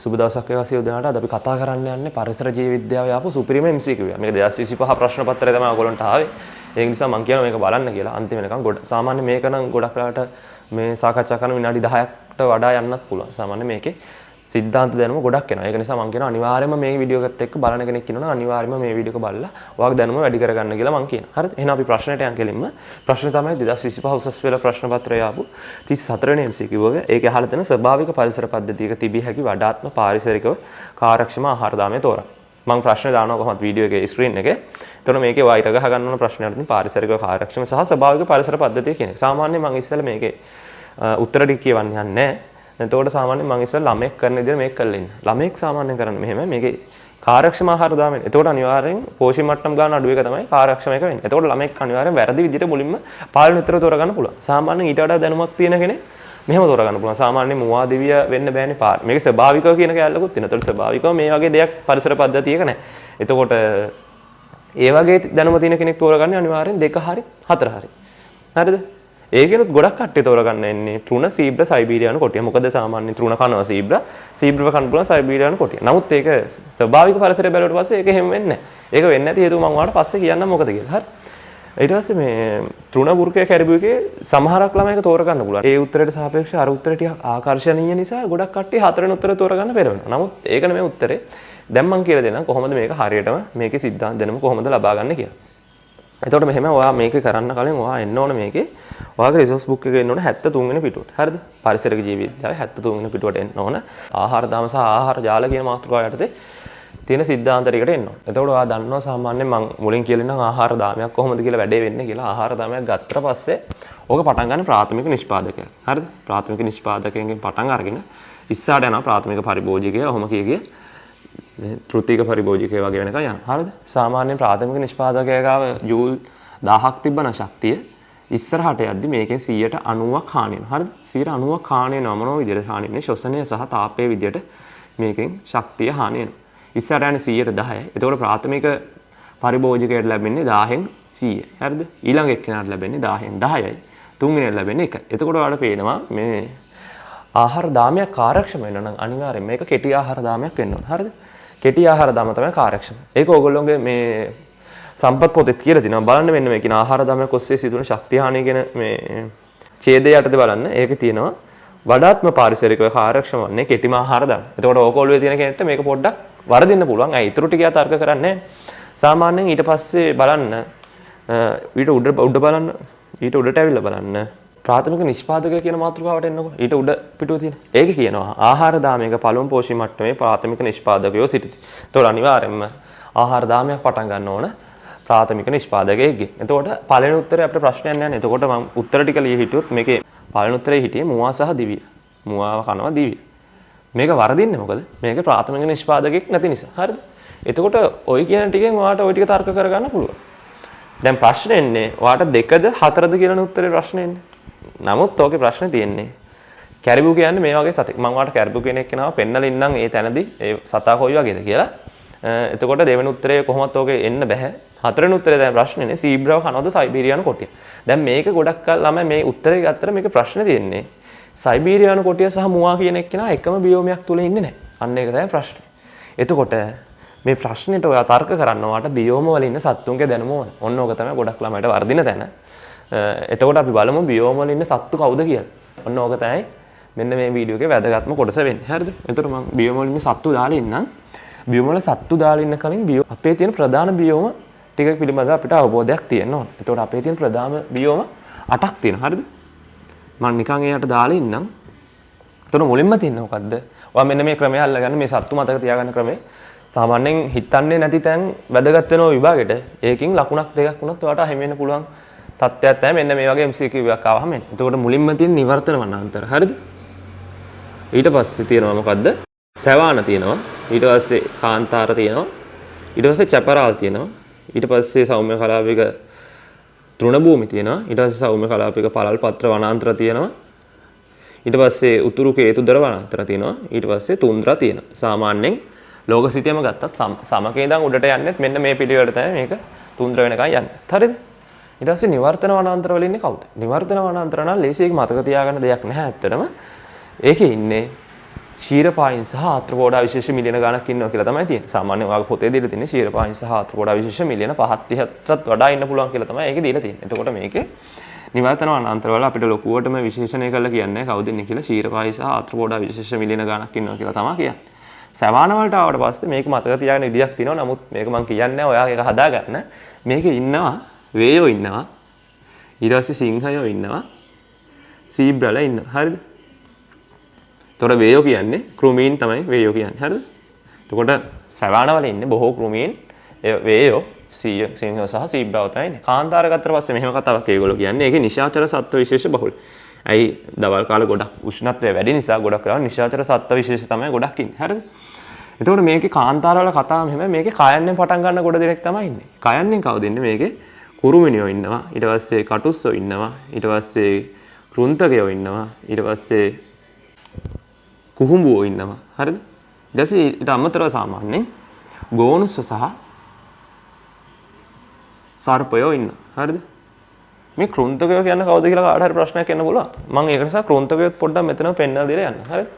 සුබ දවසක් වේවා සියලු දෙනාට. අද අපි කතා කරන්න යන්නේ පරිසර ජීව විද්‍යාවේ ආපු සුපිරිම MCQ එක. මේක 2025 ප්‍රශ්න පත්‍රය තමයි ඔයගොල්ලන්ට ආවේ. ඒ නිසා මම කියනවා මේක බලන්න කියලා. අන්තිම වෙනකන් සාමාන්‍ය මේක නම් ගොඩක් වෙලාට මේ සාකච්ඡා කරන විනාඩි 10කට වඩා යන්නත් පුළුවන්. සාමාන්‍ය මේකේ සිද්ධාන්ත දැනුම ගොඩක් එනවා. ඒක නිසා මම කියනවා අනිවාර්යයෙන්ම මේ වීඩියෝ එකත් එක්ක බලන කෙනෙක් ඉන්නවනම් අනිවාර්යයෙන්ම මේ වීඩියෝ එක බලලා ඔයාගේ දැනුම වැඩි කරගන්න කියලා මම කියනවා. හරිද? එහෙනම් අපි ප්‍රශ්නෙට යන් කෙලින්ම. ප්‍රශ්නේ තමයි 2025 උසස් පෙළ ප්‍රශ්න පත්‍රය ආපු 34 වෙනි MCQ එක. ඒකේ අහලා තියෙන ස්වභාවික පරිසර පද්ධතියක තිබිය හැකි වඩාත්ම පාරිසරිකව කාර්යක්ෂම ආහාර දාමය තෝරා. මම ප්‍රශ්නේ දානවා කොහොමද වීඩියෝ එකේ ස්ක්‍රීන් එකේ. එතකොට මේකේ වයිට ගහ ගන්න ඕන ප්‍රශ්නයක් තියෙන පාරිසරික කාර්යක්ෂම සහ ස්වභාවික පරිසර පද්ධතිය කියන එක. සාමාන්‍යයෙන් මම ඉස්සෙල්ලා මේකේ උත්තර ටික කියවන්න යන්නේ නැහැ. එතකොට සාමාන්‍යයෙන් මම ඉස්සෙල්ලා ළමෙක් කරන විදිහට මේක කරලා ඉන්න. ළමෙක් සාමාන්‍යයෙන් කරන්නේ මෙහෙම මේකේ කාර්යක්ෂම ආහාර දාමෙන්. එතකොට අනිවාර්යෙන් පෝෂි මට්ටම් ගන්න අඩු එක තමයි කාර්යක්ෂම එක වෙන්නේ. එතකොට ළමෙක් අනිවාර්යෙන් වැරදි විදිහට මුලින්ම පාලන උත්තර තෝරගන්න පුළුවන්. සාමාන්‍යයෙන් ඊට වඩා දැනුමක් තියෙන කෙනෙක් මෙහෙම තෝරගන්න පුළුවන්. සාමාන්‍යයෙන් මුවා දිවිය වෙන්න බෑනේ පාර. මේක ස්වභාවිකව කියන කැලලකුත් තියෙනවා. එතකොට ස්වභාවිකව මේ වගේ දෙයක් පරිසර පද්ධතියක නැහැ. එතකොට ඒ වගේ දැනුම තියෙන කෙනෙක් තෝරගන්නේ අනිවාර්යෙන් 2 හරි 4 හරි. හරිද? ඒකෙනුත් ගොඩක් කට්ටිය තෝරගන්න එන්නේ තෘණ සීබ්‍ර සයිබීරියානු කොටිය. මොකද සාමාන්‍යයෙන් තෘණ කනවා සීබ්‍රව කන්න පුළුවන් සයිබීරියානු කොටිය. නමුත් ඒක ස්වභාවික පරිසරය බැලුවට පස්සේ ඒක එහෙම වෙන්නේ නැහැ. ඒක වෙන්නේ නැති හේතුව මම ඔයාලට පස්සේ කියන්නම් මොකද කියලා. හරි. ඊට පස්සේ මේ තෘණ වෘකය කැරිබුවකේ සමහරක් ළමයි ඒක තෝරගන්න පුළුවන්. ඒ උත්තරයට සාපේක්ෂව අර උත්තරය ටිකක් ආකර්ෂණීය නිසා ගොඩක් කට්ටිය 4 වෙනි උත්තරය තෝරගන්න පෙරවෙනවා. නමුත් ඒක නෙමෙයි උත්තරේ. දැන් මම කියලා දෙන්නම් කොහොමද මේක හරියටම මේකේ සිද්ධාන්ත දැනුම කොහොමද ලබා ගන්න කියලා. එතකොට මෙහෙම ඔයා මේක කරන්න කලින් ඔයා එන්න ඕන මේකේ ඔයාගේ රිසෝස් බුක් එකේ එන්න ඕන 73 වෙනි පිටුවට. හරිද? පරිසරික ජීව විද්‍යාවේ 73 වෙනි පිටුවට එන්න ඕන. ආහාර දාම සහ ආහාර ජාල කියන මාතෘකාව යටතේ තියෙන සිද්ධාන්ත ටිකට එන්න ඕන. එතකොට ඔයා දන්නවා සාමාන්‍යයෙන් මම මුලින් කියලා ඉන්නම් ආහාර දාමයක් කොහොමද කියලා වැඩේ වෙන්නේ කියලා. ආහාර දාමයක් ගත්තට පස්සේ ඕක පටන් ගන්න ප්‍රාථමික නිෂ්පාදකයා. හරිද? ප්‍රාථමික නිෂ්පාදකයෙන් පටන් අරගෙන ඉස්සරහට යනවා ප්‍රාථමික පරිභෝජකයා. ඔහොම කිය තෘතීක පරිභෝජකයා වගේ වෙනකන් යනවා. හරිද? සාමාන්‍යයෙන් ප්‍රාථමික නිෂ්පාදකයා ගාව ජූල් 1000ක් තිබ්බන ශක්තිය ඉස්සරහට යද්දි මේකෙන් 90ක් හානි වෙනවා. හරිද? 90ක් හානි වෙනවා මොන විදිහට හානි වෙන්නේ? ශ්වසනය සහ තාපයේ විදිහට මේකෙන් ශක්තිය හානි වෙනවා. ඉස්සරහ යන්නේ 10%. එතකොට ප්‍රාථමික පරිභෝජකයට ලැබෙන්නේ 10න් 100. හරිද? ඊළඟ එක්කෙනාට ලැබෙන්නේ 10න් 10යි. තුන්වෙනියට ලැබෙන්නේ 1. එතකොට ඔයාලට පේනවා මේ ආහාර දාමයක් කාර්යක්ෂම වෙනවා නම් අනිවාර්යෙන් මේක කෙටි ආහාර දාමයක් වෙන්න ඕන. හරිද? කෙටි ආහාර දාම තමයි කාර්යක්ෂම. ඒක ඕගොල්ලෝගේ මේ සම්පත් පොතේ කියලා තිනවා. බලන්න මෙන්න මේ කියන ආහාර දාමයක් ඔස්සේ සිදුවන ශක්තිය හානිය කියන මේ ඡේදය යටතේ බලන්න. ඒක තියෙනවා වඩාත්ම පාරිසරිකව කාර්යක්ෂම වන්නේ කෙටිම ආහාර දාම. එතකොට ඕක ඔළුවේ තියෙන කෙනෙක්ට මේක පොඩ්ඩක් වරදින්න පුළුවන්. අය ඊටු ටික තර්ක කරන්නේ නැහැ. සාමාන්‍යයෙන් ඊට පස්සේ බලන්න ඊට උඩ බලන්න ඊට උඩට ඇවිල්ලා බලන්න ප්‍රාථමික නිෂ්පාදක කියන මාතෘකාවට එන්නකො. ඊට උඩ පිටුව තියෙන. ඒක කියනවා ආහාර දාමයක පළමු පෝෂි මට්ටමේ ප්‍රාථමික නිෂ්පාදකයෝ සිටිති. ඒතකොට අනිවාර්යයෙන්ම ආහාර දාමයක් පටන් ගන්න ඕන ප්‍රාථමික නිෂ්පාදකයෙක්ගේ. එතකොට පළවෙනි උත්තරේ අපිට ප්‍රශ්නයක් නැහැ. එතකොට මම උත්තර ටික ලිය හිටියොත් මේකේ පළවෙනි උත්තරේ හිටියේ මුවා සහ දිවිය. මුවාව කනවා දිවිය. මේක වරදින්නේ මොකද? මේක ප්‍රාථමික නිෂ්පාදකෙක් නැති නිසා. හරිද? එතකොට ওই කියන ටිකෙන් ඔයාලට ওই ටික තර්ක කරගන්න පුළුවන්. දැන් ප්‍රශ්නේ එන්නේ ඔයාලට 2ද 4ද කියන උත්තරේ ප්‍රශ්නේ එන්නේ. නමුත් ඕකේ ප්‍රශ්නේ තියෙන්නේ කැරිබු කියන්නේ මේ වගේ සතෙක්. මම ඔයාලට කැරිබු කියන එක නම පෙන්නලා ඉන්නම් ඒ තැනදී ඒ සතා කොයි වගේද කියලා. එතකොට දෙවෙනි උත්තරේ කොහොමත් ඕකේ එන්න බෑ. හතරවෙනි උත්තරේ දැන් ප්‍රශ්නේනේ සීබ්‍රව කනවද සයිබීරියානු කොටිය. දැන් මේක ගොඩක් ළමයි මේ උත්තරේ ගත්තට මේක ප්‍රශ්නේ තියෙන්නේ සයිබීරියානු කොටිය සහ මුවා කියන එක්කෙනා එකම බියෝමයක් තුල ඉන්නේ නැහැ. අන්න ඒක තමයි ප්‍රශ්නේ. එතකොට මේ ප්‍රශ්නෙට ඔයා තර්ක කරන්න ඔයාට බියෝම වල ඉන්න සත්තුන්ගේ දැනුම ඕන. ඔන්න ඕක තමයි ගොඩක් ළමයිට වර්ධින තැන. එතකොට අපි බලමු බියෝම වල ඉන්න සත්තු කවුද කියලා. ඔන්න ඕක තමයි මෙන්න මේ වීඩියෝ එකේ වැදගත්ම කොටස වෙන්නේ. හරිද? එතකොට මම බියෝම වල ඉන්න සත්තු දාලා ඉන්නම්. බියෝම වල සත්තු දාලා ඉන්න කලින් අපේ තියෙන ප්‍රධාන බියෝම ටික පිළිබඳව අපිට අවබෝධයක් තියෙන්න ඕන. එතකොට අපේ තියෙන ප්‍රධාන බියෝම 8ක් තියෙනවා. හරිද? මම නිකන් එයාට දාලා ඉන්නම්. එතකොට මුලින්ම තියෙන්නේ මොකද්ද? ඔයා මෙන්න මේ ක්‍රමය අල්ලගන්න මේ සත්තු මතක තියාගන්න ක්‍රමය. සාමාන්‍යයෙන් හිතන්නේ නැති තැන් වැදගත් වෙනවා විභාගෙට. ඒකින් ලකුණක් දෙකක් වුණත් ඔයාට අහිමි වෙන්න පුළුවන් තත්ත්වයක් තමයි මෙන්න මේ වගේ MCQ එකක් ආවම එන්නේ. එතකොට මුලින්ම තියෙන නිවර්තන වනාන්තර. හරිද? ඊට පස්සේ තියෙනවා මොකද්ද? සැවාන තියෙනවා. ඊට පස්සේ කාන්තාර තියෙනවා. ඊට පස්සේ චපරාල් තියෙනවා. ඊට පස්සේ සෞම්‍ය කලාපික තෘණ භූමි තියෙනවා. ඊට පස්සේ සෞම්‍ය කලාපික පළල් පත්‍ර වනාන්තර තියෙනවා. ඊට පස්සේ උතුරු කේතුදර වනාන්තර තියෙනවා. ඊට පස්සේ තුන්ද්‍රා තියෙනවා. සාමාන්‍යයෙන් ලෝක සිතියම ගත්තත් සමකේ ඉඳන් උඩට යන්නේත් මෙන්න මේ පිළිවෙලට තමයි මේක තුන්ද්‍ර වෙනකන් යන්නේ. හරිද? ඊට පස්සේ නිවර්තන වනාන්තර වල ඉන්නේ කවුද? නිවර්තන වනාන්තර නම් ලේසියෙන් මතක තියාගන්න දෙයක් නැහැ ඇත්තටම. ඒකේ ඉන්නේ ශීරපායින් සහ ආත්‍රපෝඩා විශේෂ මිලියන ගණක් ඉන්නවා කියලා තමයි තියෙන්නේ. සාමාන්‍යයෙන් ඔයාගේ පොතේ දීලා තියෙන්නේ ශීරපායින් සහ ආත්‍රපෝඩා විශේෂ මිලියන 5-30ටත් වඩා ඉන්න පුළුවන් කියලා තමයි ඒකේ දීලා තියෙන්නේ. එතකොට මේකේ නිවර්තන වනාන්තරවල අපිට ලොකුවටම විශේෂණය කරලා කියන්නේ කවුද ඉන්නේ කියලා ශීරපායි සහ ආත්‍රපෝඩා විශේෂ මිලියන ගණක් ඉන්නවා කියලා තමයි කියන්නේ. සවාන වලට ආවට පස්සේ මේක මතක තියාගෙන විදියක් තියෙනවා. නමුත් මේක මම කියන්නේ ඔයා ඒක හදාගන්න. මේකේ ඉන්නවා වේයෝ ඉන්නවා. ඊට පස්සේ සිංහයෝ ඉන්නවා. සීබ්‍රලා ඉන්නවා. හරිද? එතකොට වේයෝ කියන්නේ කෘමීන් තමයි වේයෝ කියන්නේ. හරිද? එතකොට සවාන වල ඉන්නේ බොහෝ කෘමීන් වේයෝ සිංහයෝ සහ සීබ්‍රාව තමයි ඉන්නේ. කාන්තාර ගත්තට පස්සේ මෙහෙම කතාවක් ඒගොල්ලෝ කියන්නේ. ඒකේ නිශාචර සත්ත්ව විශේෂ බහුල. ඇයි දවල් කාලේ ගොඩක් උෂ්ණත්වය වැඩි නිසා ගොඩක් වෙලා නිශාචර සත්ත්ව විශේෂ තමයි ගොඩක් ඉන්නේ. හරිද? එතකොට මේකේ කාන්තාර වල කතාව මෙහෙම මේකේ කයන්නෙන් පටන් ගන්න ගොඩ දෙනෙක් තමයි ඉන්නේ. කයන්නෙන් කවුද ඉන්නේ? මේකේ කුරුමිනියෝ ඉන්නවා. ඊට පස්සේ කටුස්සෝ ඉන්නවා. ඊට පස්සේ කෘන්තකයෝ ඉන්නවා. ඊට පස්සේ කුහුඹුවෝ ඉන්නවා. හරිද? ඊට පස්සේ ඊට අමතරව සාමාන්‍යයෙන් ගෝනුස්ස සහ සර්පයෝ ඉන්නවා. හරිද? මේ කෘන්තකයෝ කියන්නේ කවුද කියලා කාට හරි ප්‍රශ්නයක් එන්න පුළුවන්. මම ඒක නිසා කෘන්තකයොත් පොඩ්ඩක් මෙතනම පෙන්නලා දීලා යන්න. හරිද?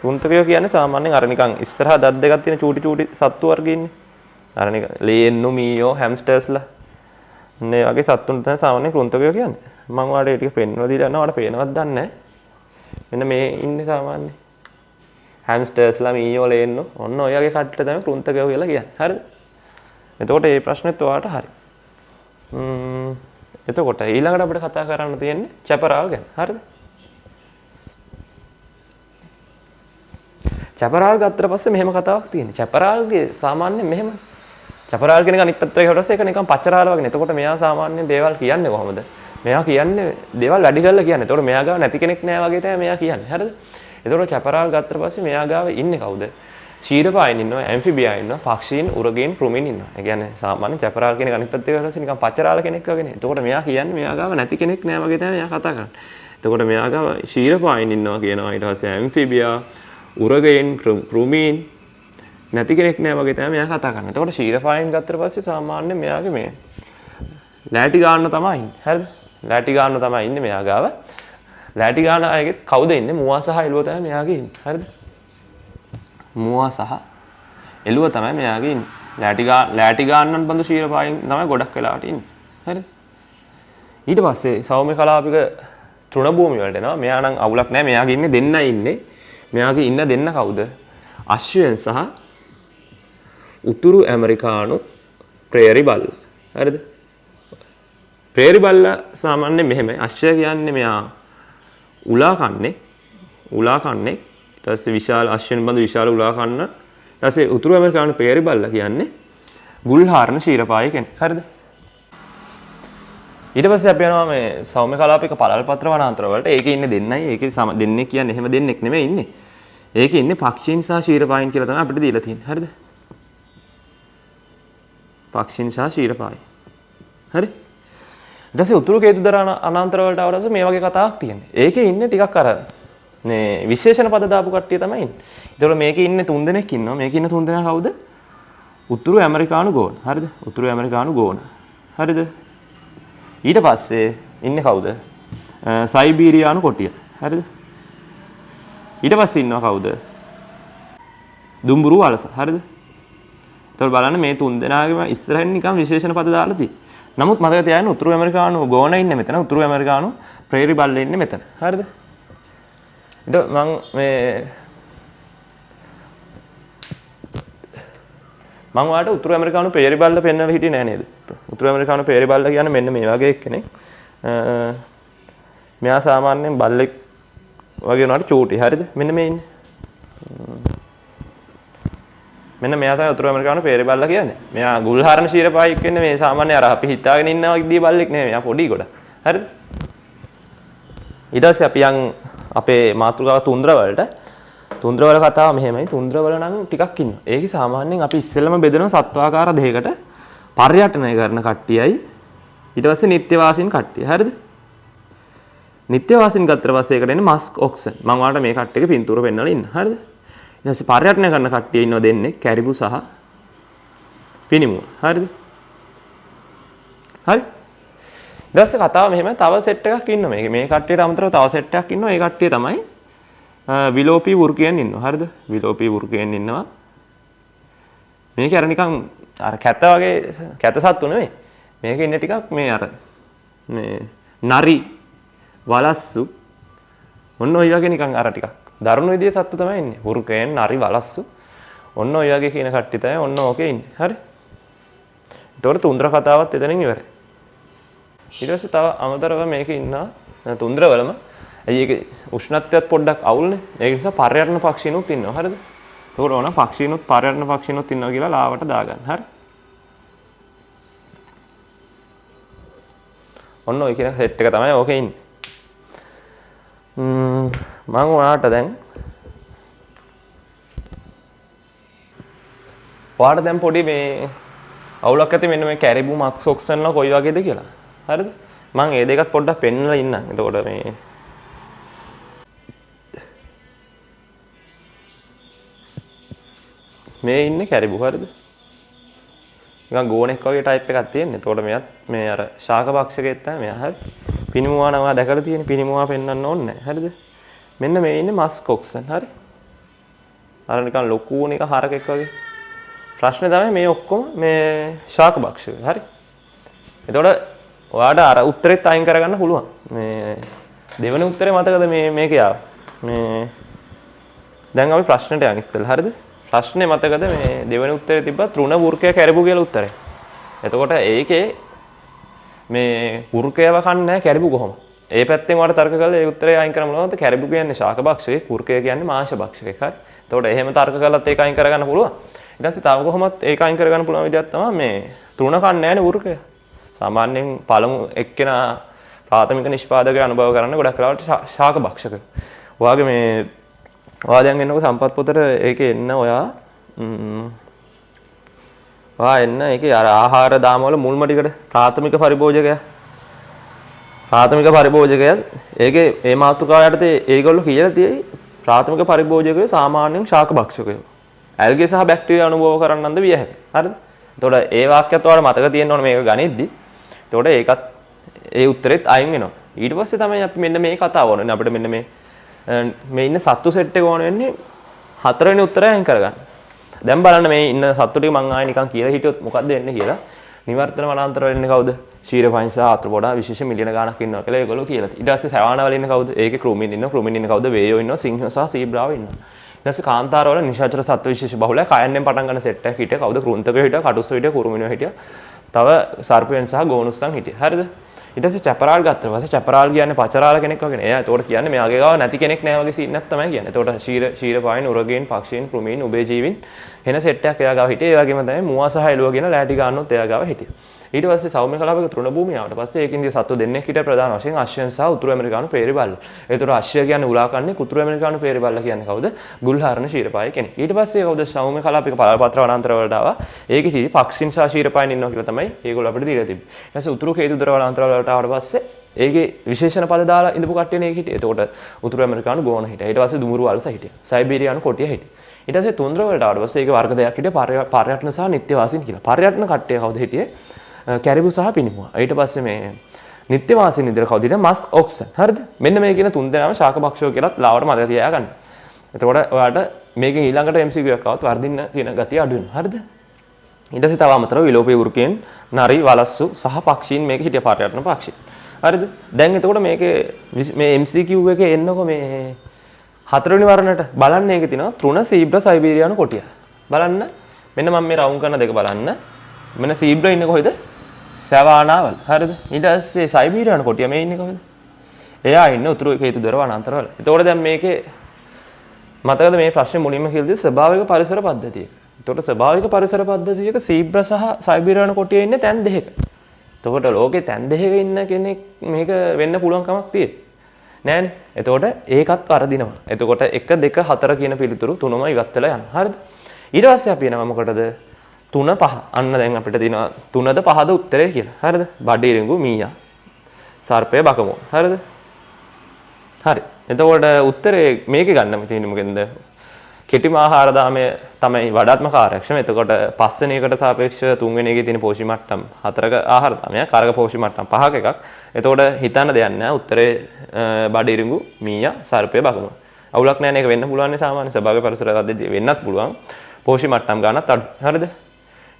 කෘන්තකයෝ කියන්නේ සාමාන්‍යයෙන් අර නිකන් ඉස්සරහා දත් දෙකක් තියෙන චූටි චූටි සත්තු වර්ග ඉන්නේ. අර නිකන් ලේන්නු මීයෝ හැම්ස්ටර්ස්ලා. මේ වගේ සත්තුන් තමයි සාමාන්‍යයෙන් කෘන්තකයෝ කියන්නේ. මම ඔයාලට ඒ ටික පෙන්නලා දීලා යනවා. ඔයාලට පේනවද දන්නේ නැහැ. මෙන්න මේ ඉන්නේ සාමාන්‍යයෙන් හැම්ස්ටර්ස්ලා මීයෝ ලේන්නු. ඔන්න ඔය වගේ කට්ටියට තමයි කෘන්තකයෝ කියලා කියන්නේ. හරිද? එතකොට මේ ප්‍රශ්නෙත් ඔයාලට හරි. එතකොට ඊළඟට අපිට කතා කරන්න තියෙන්නේ චැපරාල් ගැන. හරිද? චැපරාල් ගත්තට පස්සේ මෙහෙම කතාවක් තියෙනවා. චැපරාල්ගේ සාමාන්‍යයෙන් මෙහෙම. චැපරාල් කියන එක අනිත් පැත්තට ගියොත් ඒක නිකන් පචරාල වගේ. එතකොට මෙයා සාමාන්‍යයෙන් දේවල් කියන්නේ කොහොමද? මෙයා කියන්නේ දේවල් වැඩි කරලා කියන්නේ. එතකොට මෙයා ගාව නැති කෙනෙක් නෑ වගේ තමයි මෙයා කියන්නේ. හරිද? එතකොට චැපරාල් ගත්තට පස්සේ මෙයා ගාව ඉන්නේ කවුද? ශීරපායින් ඉන්නවා, ඇම්ෆිබියා ඉන්නවා, පක්ෂීන්, උරගීන්, කෘමීන් ඉන්නවා. ඒ කියන්නේ සාමාන්‍ය චැපරාල් කියන එක අනිත් පැත්තට ගියොත් නිකන් පචරාල කෙනෙක් වගේ නේ. එතකොට මෙයා කියන්නේ මෙයා ගාව නැති කෙනෙක් නෑ වගේ තමයි මෙයා කතා කරන්නේ. එතකොට මෙයා ගාව ශීරපායින් ඉන්නවා කියනවා. ඊට පස්සේ ඇම්ෆිබියා උරගයන් කෘමීන් නැති කෙනෙක් නෑ වගේ තමයි මෙයා කතා කරන්නේ. එතකොට ශීරපායින් ගත්තට පස්සේ සාමාන්‍යයෙන් මෙයාගේ මේ ලෑටි ගන්න තමයි ඉන්නේ. හරිද? ලෑටි ගන්න තමයි ඉන්නේ මෙයා ගාව. ලෑටි ගන්න අයගෙත් කවුද ඉන්නේ? මුවා සහ එළුව තමයි මෙයාගේ ඉන්නේ. හරිද? මුවා සහ එළුව තමයි මෙයාගේ ඉන්නේ. ලෑටි ගන්නන් බඳු ශීරපායින් තමයි ගොඩක් වෙලාවට ඉන්නේ. හරිද? ඊට පස්සේ සෞම්‍ය කලාපික තෘණ භූමිය වලට එනවා. මෙයා නම් අවුලක් නෑ. මෙයාගේ ඉන්නේ දෙන්නයි ඉන්නේ. මෙයාගේ ඉන්න දෙන්න කවුද? අශ්වයන් සහ උතුරු ඇමරිකානු ප්‍රේරි බල්ල. හරිද? ප්‍රේරි බල්ල සාමාන්‍යයෙන් මෙහෙමයි. අශ්වය කියන්නේ මෙයා උලා කන්නේ. ඊට පස්සේ විශාල අශ්වයන් බඳු විශාල උලා කන්න. ඊට පස්සේ උතුරු ඇමරිකානු ප්‍රේරි බල්ල කියන්නේ ගුල්හාරන ශීරපායි කෙනෙක්. හරිද? ඊට පස්සේ අපි යනවා මේ සෞම්‍ය කලාපික පළල් පත්‍ර වනාන්තර වලට. ඒකේ ඉන්නේ දෙන්නයි. ඒකේ දෙන්නේ කියන්නේ එහෙම දෙන්නෙක් නෙමෙයි ඉන්නේ. ඒකේ ඉන්නේ පක්ෂීන් සහ ශීරපායින් කියලා තමයි අපිට දීලා තියෙන්නේ. හරිද? පක්ෂීන් සහ ශීරපායි. හරි? ඊට පස්සේ උතුරු කේතුදර අනාන්තර වලට ආවරස මේ වගේ කතාවක් තියෙනවා. ඒකේ ඉන්නේ ටිකක් අර මේ විශේෂණ පද දාපු කට්ටිය තමයි ඉන්නේ. ඒතකොට මේකේ ඉන්නේ 3 දෙනෙක් ඉන්නවා. මේකේ ඉන්න 3 දෙනා කවුද? උතුරු ඇමරිකානු ගෝන. හරිද? උතුරු ඇමරිකානු ගෝන. හරිද? ඊට පස්සේ ඉන්නේ කවුද? සයිබීරියානු කොටිය. හරිද? ඊට පස්සේ ඉන්නවා කවුද? දුම්බුරු වලස. හරිද? එතකොට බලන්න මේ 3 දෙනාගේම ඉස්සරහින් නිකන් විශේෂණ පද දාලා තියෙන්නේ. නමුත් මතක තියාගන්න උතුරු ඇමරිකානු ගෝන ඉන්නේ මෙතන. උතුරු ඇමරිකානු ප්‍රේරි බල්ල ඉන්නේ මෙතන. හරිද? ඊට මම ඔයාලට උතුරු ඇමරිකානු ප්‍රේරි බල්ල පෙන්වලා හිටියේ නෑ නේද? උතුරු ඇමරිකානු ප්‍රේරි බල්ල කියන්නේ මෙන්න මේ වගේ කෙනෙක්. මෙයා සාමාන්‍යයෙන් බල්ලෙක් වගේ උනාට චූටි. හරිද? මෙන්න මේ ඉන්නේ. මෙන්න මෙයා තමයි උතුරු ඇමරිකානු ප්‍රේරි බල්ල කියන්නේ. මෙයා ගුල්හාරන ශීරපායික් වෙන්නේ මේ සාමාන්‍ය අර අපි හිතාගෙන ඉන්නා වගේ බල්ලෙක් නෙමෙයි. මෙයා පොඩි ගොඩක්. හරිද? ඊට පස්සේ අපි යන් අපේ මාතෘකාව තුන්ද්‍ර වලට. තුන්ද්‍ර වල කතාව මෙහෙමයි. තුන්ද්‍ර වල නම් ටිකක් ඉන්නවා. ඒකේ සාමාන්‍යයෙන් අපි ඉස්සෙල්ලම බෙදෙනවා සත්වාකාර දෙකකට. පර්යටනය කරන කට්ටියයි ඊට පස්සේ නිත්‍යවාසීන් කට්ටිය. හරිද? නිත්‍යවාසීන් ගත්තට පස්සේ ඒකට එන්නේ මස්ක් ඔක්සන්. මම ඔයාලට මේ කට්ටියක පින්තූර පෙන්නලා ඉන්න. හරිද? ඊට පස්සේ පර්යටනය කරන කට්ටිය ඉන්නවා දෙන්නේ කැරිබු සහ පිනිමුව. හරිද? හරි? ඊට පස්සේ කතාව මෙහෙමයි. තව සෙට් එකක් ඉන්නවා මේකේ. මේ කට්ටියට අමතරව තව සෙට් එකක් ඉන්නවා. ඒ කට්ටිය තමයි විලෝපී වෘකයන් ඉන්නවා. හරිද? විලෝපී වෘකයන් ඉන්නවා. මේක අර නිකන් අර කැත වගේ කැත සත්තු නෙවෙයි. මේක ඉන්නේ ටිකක් මේ අර මේ නරි වලස්සු ඔන්න ඔය වගේ නිකන් අර ටිකක් දරුණු විදිහේ සත්තු තමයි ඉන්නේ. වෘකයන් නරි වලස්සු ඔන්න ඔය වගේ කියන කට්ටිය තමයි ඔන්න ඕකේ ඉන්නේ. හරි. ඒතකොට තුන්දර කතාවත් එතනින් ඉවරයි. ඊට පස්සේ තව අමතරව මේකේ ඉන්නවා තුන්දරවලම ඒකේ උෂ්ණත්වයත් පොඩ්ඩක් අවුල්නේ. ඒක නිසා පර්යටන පක්ෂීනුත් ඉන්නවා. හරිද? ඒතකොට ඕන පක්ෂීනුත් පර්යටන පක්ෂීනුත් ඉන්නවා කියලා ලාවට දාගන්න. හරි. ඔන්න ඔය කියන සෙට් එක තමයි ඕකේ ඉන්නේ. මම ඔයාලට දැන් පොඩි මේ අවුලක් ඇති මෙන්න මේ කැරිබු මක්ස් ඔක්සන්ලා කොයි වගේද කියලා. හරිද? මම ඒ දෙකත් පොඩ්ඩක් පෙන්නලා ඉන්නම්. එතකොට මේ ඉන්නේ කැරිබු. හරිද? නිකන් ගෝනෙක් වගේ ටයිප් එකක් තියෙන්නේ. එතකොට මෙයත් මේ අර ශාක භක්ෂකයෙක් තමයි මෙයා. හරි? පිනිමුවා නම දැකලා තියෙන පිනිමුවා පෙන්වන්න ඕනේ නැහැ. හරිද? මෙන්න මේ ඉන්නේ මස්ක් ඔක්සන්. හරි? අර නිකන් ලොකු එක හරකෙක් වගේ. ප්‍රශ්නේ තමයි මේ ඔක්කොම මේ ශාක භක්ෂක. හරි? එතකොට ඔයාට අර උත්තරෙත් අයින් කරගන්න පුළුවන්. මේ දෙවෙනි උත්තරේ මතකද මේක යාව. මේ දැන් අපි ප්‍රශ්නෙට යන් ඉස්සෙල්ලා. හරිද? ප්‍රශ්නේ මතකද මේ දෙවෙනි උත්තරේ තිබ්බා තෘණ වෘකය කැරිබු කියලා උත්තරේ. එතකොට ඒකේ මේ වෘකයව කන්නේ නැහැ කැරිබු කොහොම? ඒ පැත්තෙන් ඔයාලට තර්ක කළා ඒ උත්තරේ අයින් කරන්න පුළුවන්. කැරිබු කියන්නේ ශාක භක්ෂකෙක්, වෘකය කියන්නේ මාංශ භක්ෂකෙක්. හරි? එතකොට එහෙම තර්ක කළත් ඒක අයින් කරගන්න පුළුවන්. ඊට පස්සේ තව කොහොමත් ඒක අයින් කරගන්න පුළුවන් විදිහක් තමයි මේ තෘණ කන්නේ නැහැනේ වෘකය. සාමාන්‍යයෙන් පළමු එක්කෙනා ප්‍රාථමික නිෂ්පාදකය අනුභව කරන්න ගොඩක් වෙලාවට ශාක භක්ෂක. ඔයාගේ මේ ඔයා දැන් එන්නකො සම්පත් පොතට ඒකේ එන්න ඔයා එන්න ඒකේ අර ආහාර දාම වල මුල්ම ටිකට ප්‍රාථමික පරිභෝජකය. ප්‍රාථමික පරිභෝජකයන් ඒකේ මේ මාතෘකාව යටතේ ඒගොල්ලෝ කියලා තියෙයි ප්‍රාථමික පරිභෝජකයෝ සාමාන්‍යයෙන් ශාක භක්ෂකයෝ. ඇල්ගේ සහ බැක්ටීරියා අනුභව කරන්නන්ද විය හැකියි. හරිද? එතකොට ඒ වාක්‍යයත් ඔයාලා මතක තියෙන්න ඕනේ මේක ගනිද්දි. එතකොට ඒකත් ඒ උත්තරෙත් අයින් වෙනවා. ඊට පස්සේ තමයි අපි මෙන්න මේ කතාව ඕනේ. අපිට මෙන්න මේ ඉන්න සත්තු සෙට් එක ඕන වෙන්නේ හතරවෙනි උත්තරය අයින් කරගන්න. දැන් බලන්න මේ ඉන්න සත්තු ටික මම ආයෙ නිකන් කියලා හිටියොත් මොකද්ද වෙන්නේ කියලා. නිවර්තන වනාන්තර වල ඉන්නේ කවුද? ශීරපයින් සහ ආත්‍රපොඩා විශේෂ මිලියන ගණක් ඉන්නවා කියලා ඒගොල්ලෝ කියලා තියෙනවා. ඊට පස්සේ සවානා වල ඉන්නේ කවුද? ඒකේ ක්‍රූමින් ඉන්නවා. ක්‍රූමින් ඉන්නේ කවුද? වේයෝ ඉන්නවා. සිංහ සහ සීබ්‍රාව ඉන්නවා. ඊට පස්සේ කාන්තාර වල නිශාචර සත්ව විශේෂ බහුලයි. කයන්ෙන් පටන් ගන්න සෙට් එකක් හිටියා. කවුද? කෘන්තකයෝ හිටියා. කටුස්සෝ හිටියා. කුරුමිනෝ හිටියා. තව සර්පයන් සහ ගෝනුස්සන් හිටියා. හරිද? ඊට පස්සේ චැපරාල් ගත්තා. ඊට පස්සේ චැපරාල් කියන්නේ පචරාල කෙනෙක් වගේ නේ. එයා ඒතකොට කියන්නේ මෙයාගේ ගාව නැති කෙනෙක් නෑ වගේ සීන් එකක් තමයි කියන්නේ. ඒතකොට ශීරපායින්, උරගේන්, පක්ෂීන්, කෘමීන්, උභයජීවීන් එන සෙට් එකක් එයා ගාව හිටියේ. ඒ වගේම තමයි මුවා සහ එළුව කියන ලෑටි ගන්නොත් එයා ගාව හිටියා. ඊට පස්සේ සෞම්‍ය කලාපයක තෘණ භූමිය ආවට පස්සේ ඒකින්දී සත්තු දෙන්නෙක් හිටියා ප්‍රධාන වශයෙන් අශ්වයන් සහ උතුරු ඇමරිකානු පේරි බල්ල. ඒතර අශ්වය කියන්නේ උලාකන්නේ උතුරු ඇමරිකානු පේරි බල්ල කියන්නේ කවුද? ගුල්හාරණ ශීරපාය කෙනෙක්. ඊට පස්සේ කවුද සෞම්‍ය කලාපයක පළල්පත්‍ර වනාන්තර වලට ආවා. ඒකෙදී පක්ෂීන් සහ ශීරපායන් ඉන්නවා කියලා තමයි ඒගොල්ලෝ අපිට දීලා තිබ්බේ. ඊට පස්සේ උතුරු කේතුදර වනාන්තර වලට ආවට පස්සේ ඒකේ විශේෂණ පද දාලා ඉඳපු කට්ටියනේ ඒක හිටියේ. එතකොට උතුරු ඇමරිකානු ගෝන හිටියා. ඊට පස්සේ දුමුරු වලස හිටියා. සයිබීරියානු කොටිය හිටියා. ඊට පස්සේ තුන්දර වලට ආවට පස්සේ ඒක වර්ග දෙකක් හිටියා. පර්යටන සහ නිත්‍යවාසීන් කියලා. පර්යටන කට්ටිය කවුද හිටියේ? කැරිබු සහ පිනිමුවා. ඊට පස්සේ මේ නිත්‍යවාසීන් විදිහට කවුද හිටියේ? මස් ඔක්සන්. හරිද? මෙන්න මේ කියන තුන් දෙනාම ශාක භක්ෂකයෝ කියලාත් ලාවට මතක තියාගන්න. එතකොට ඔයාලට මේකෙන් ඊළඟට MCQ එකක් આવත් වර්ධින්න තියෙන ගතිය අඩු වෙනවා. හරිද? ඊට පස්සේ තව අමතරව විලෝපී වෘකයන්, නරි, වලස්සු සහ පක්ෂීන් මේක හිටිය පර්යටන පක්ෂීන්. හරිද? දැන් එතකොට මේකේ මේ MCQ එකේ එන්නකො මේ හතරවෙනි වර්ණයට බලන්න ඒකේ තියෙනවා තෘණ සීබ්‍ර සයිබීරියානු කොටිය. බලන්න මෙන්න මම මේ රවුම් කරන දෙක බලන්න. මෙන්න සීබ්‍ර ඉන්නේ කොහෙද? සවානාවල. හරිද? ඊට පස්සේ සයිබීරියානු කොටිය මේ ඉන්නේ කොහෙද? එයා ඉන්නේ උතුරු කේතුදර වනාන්තරවල. එතකොට දැන් මේකේ මතකද මේ ප්‍රශ්නේ මුලින්ම කියලා ස්වභාවික පරිසර පද්ධතිය. එතකොට ස්වභාවික පරිසර පද්ධතියක සීබ්‍ර සහ සයිබීරියානු කොටිය ඉන්නේ තැන් දෙකක. එතකොට ලෝකේ තැන් දෙකක ඉන්න කෙනෙක් මේක වෙන්න පුළුවන් කමක් තියෙන්නේ නෑනේ. එතකොට ඒකත් වරදිනවා. එතකොට 1 2 4 කියන පිළිතුරු තුනම ඉවත් වෙලා යනවා. හරිද? ඊට පස්සේ අපි එනවා මොකටද? 3 5. අන්න දැන් අපිට තියෙනවා 3ද 5ද උත්තරේ කියලා. හරිද? බඩිරිඟු මීයා. සර්පය බකමෝ. හරිද? හරි. එතකොට උත්තරේ මේකේ ගන්න තියෙන්නේ මොකෙන්ද? කෙටිම ආහාර දාමය තමයි වඩාත්ම කාර්යක්ෂම. එතකොට පස්වෙනි එකට සාපේක්ෂව තුන්වෙනි එකේ තියෙන පෝෂි මට්ටම් 4ක ආහාර දාමයක්, කරක පෝෂි මට්ටම් 5ක එකක්. එතකොට හිතන්න දෙයක් නැහැ. උත්තරේ බඩිරිඟු මීයා සර්පය බකමෝ. අවුලක් නැහැ නේ. ඒක වෙන්න පුළුවන් නේ සාමාන්‍ය ස්වභාවික පරිසර පද්ධතිය වෙන්නත් පුළුවන්. පෝෂි මට්ටම් ගන්නත් අඩු. හරිද?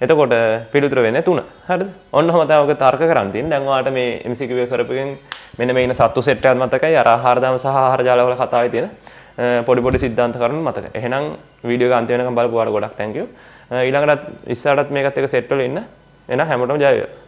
එතකොට පිළිතුර වෙන්නේ 3. හරිද? ඔන්න ඔහම තමයි ඔක තර්ක කරන් තියෙන්නේ. දැන් ඔයාලට මේ MCQ එක කරපුවෙන් මෙන්න මේ ඉන්න සත්තු සෙට් එකක් මතකයි. අර ආහාර දාම සහ ආහාර ජාලවල කතාවේ තියෙන පොඩි සිද්ධාන්ත කරුණු මතකයි. එහෙනම් වීඩියෝ එක අන්තිම වෙනකම් බලපු ඔයාලට ගොඩක් thank you. ඊළඟට ඉස්සරහටත් මේකත් එක සෙට් වෙලා ඉන්න. එහෙනම් හැමෝටම ජය වේවා.